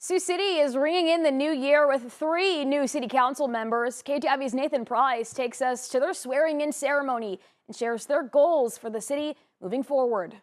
Sioux City is ringing in the new year with 3 new city council members. KTIV's Nathan Price takes us to their swearing-in ceremony and shares their goals for the city moving forward.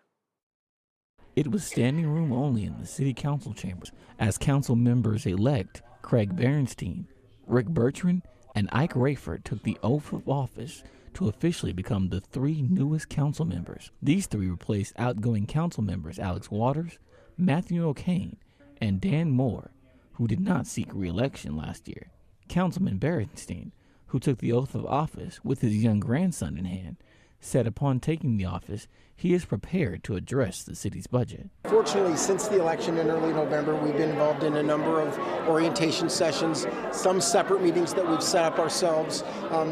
It was standing room only in the city council chambers as council members-elect Craig Berenstein, Rick Bertrand, and Ike Rayford took the oath of office to officially become the 3 newest council members. These 3 replaced outgoing council members Alex Waters, Matthew O'Kane, and Dan Moore, who did not seek re-election last year. Councilman Berenstein, who took the oath of office with his young grandson in hand, said upon taking the office, he is prepared to address the city's budget. Fortunately, since the election in early November, we've been involved in a number of orientation sessions, some separate meetings that we've set up ourselves,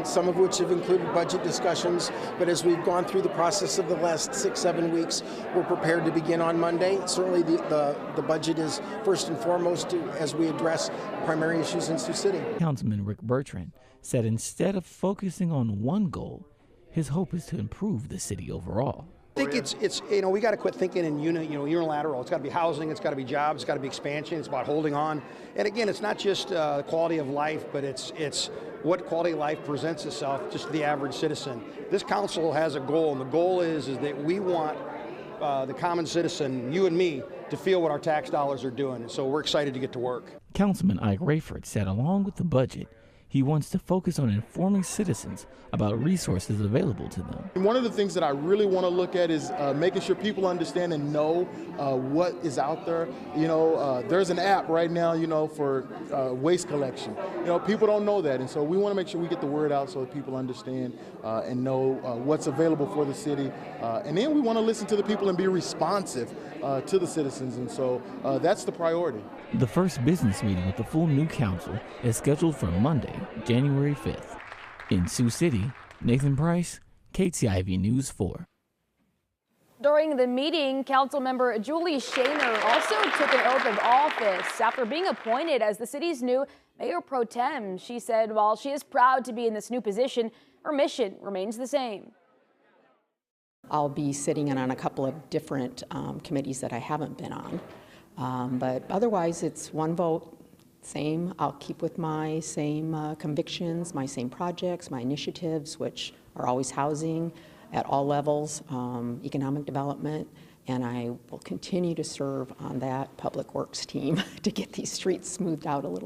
some of which have included budget discussions. But as we've gone through the process of the last 6-7 weeks, we're prepared to begin on Monday. Certainly the budget is first and foremost as we address primary issues in Sioux City. Councilman Rick Bertrand said instead of focusing on one goal, his hope is to improve the city overall. I think it's we got to quit thinking in unilateral. It's got to be housing, it's got to be jobs, it's got to be expansion. It's about holding on. And again, it's not just quality of life, but it's what quality of life presents itself just to the average citizen. This council has a goal, and the goal is that we want the common citizen, you and me, to feel what our tax dollars are doing. And so we're excited to get to work. Councilman Ike Rayford said along with the budget, he wants to focus on informing citizens about resources available to them. And one of the things that I really want to look at is making sure people understand and know what is out there. There's an app right now, for waste collection. People don't know that, and so we want to make sure we get the word out so that people understand and know what's available for the city. And then we want to listen to the people and be responsive to the citizens, and so that's the priority. The first business meeting with the full new council is scheduled for Monday, January 5th. In Sioux City, Nathan Price, KTIV News 4. During the meeting, Councilmember Julie Shaner also took an oath of office after being appointed as the city's new mayor pro tem. She said while she is proud to be in this new position, her mission remains the same. I'll be sitting in on a couple of different committees that I haven't been on. But otherwise, it's one vote, same. I'll keep with my same convictions, my same projects, my initiatives, which are always housing at all levels, economic development, and I will continue to serve on that public works team to get these streets smoothed out a little.